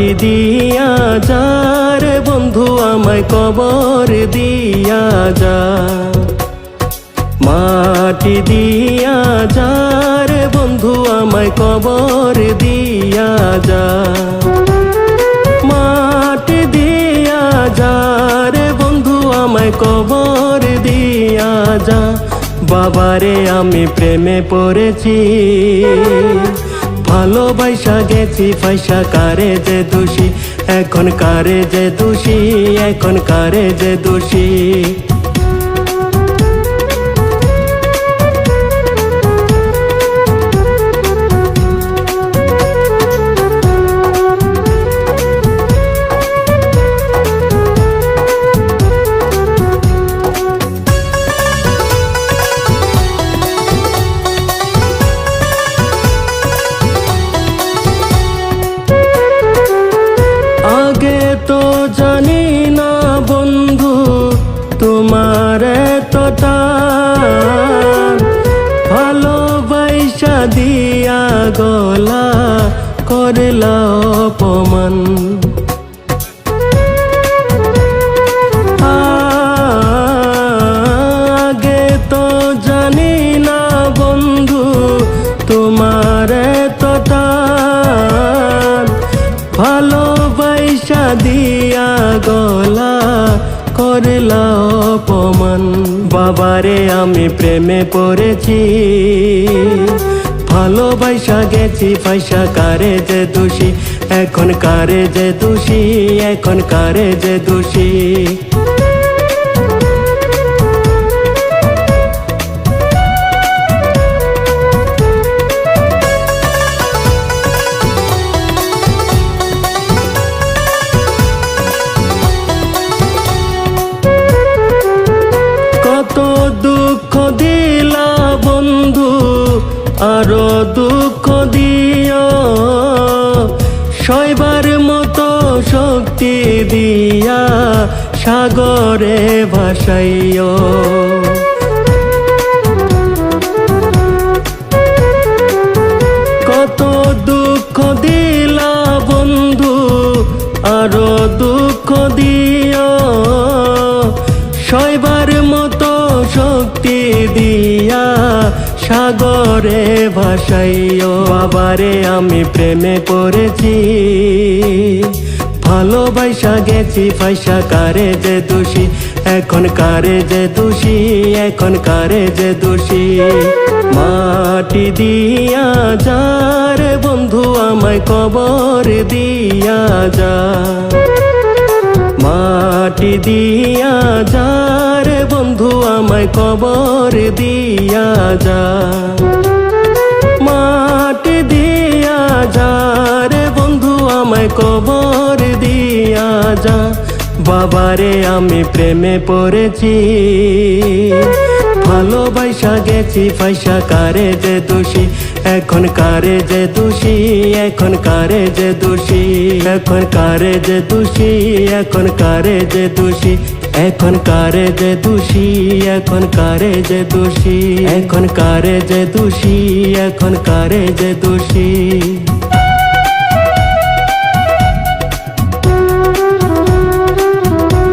মাটি দিয়া যা রে বন্ধু আমায় কবর দিয়া যা, মাটি দিয়া যা রে বন্ধু আমায় কবর দিয়া যা, মাটি দিয়া যা রে বন্ধু আমায় কবর দিয়া যা। বাবারে আমি প্রেমে পড়েছি, ভালোবাসা গেছি পয়সা কারে যে দোষী, এখন কারে যে দোষী, এখন কারে যে দোষী। আগে তো জানি না বন্ধু তোমার এতটা, ভালোবাসা দিয়া গলা করলা অপমান। আগে তো জানি না বন্ধু তোমার এতটা, ভালোবাসা দিয়া গলা করলা অপমান। বাবারে আমি প্রেমে পড়েছি, ভালোবাসা গেছি পয়সা কারে যে দোষী, এখন কারে যে দোষী, এখন কারে যে দোষী। কত দুঃখ দিলা বন্ধু আরো দুঃখ দিও, সইবার মতো শক্তি দিয়া সাগরে ভাসাইও। কত দুঃখ দিলা বন্ধু আরো দুঃখ দিও, সইবার মতো শক্তি দিয়া সাগরে ভাসাইও। বাবারে আমি প্রেমে পড়েছি, ভালোবাসা গেছি পয়সা কারে যে দোষী, এখন কারে যে দোষী, এখন কারে যে দোষী। মাটি দিয়া যা রে বন্ধু আমায় কবর দিয়া যা, মাটি দিয়া যা রে বন্ধু আমায় কবর দিয়া যা, মাটি দিয়া যা রে বন্ধু আমায় কবর দিয়া যা। বাবারে আমি প্রেমে পড়েছি, ভালোবাসা গেছি পয়সা কারে যে দোষী, এখন কারে যে দোষী, এখন কারে যে দোষী, এখন কারে যে দোষী, এখন কারে যে দোষী, এখন কারে যে দোষী, এখন কারে যে দোষী, এখন কারে যে দোষী, এখন কারে যে দোষী।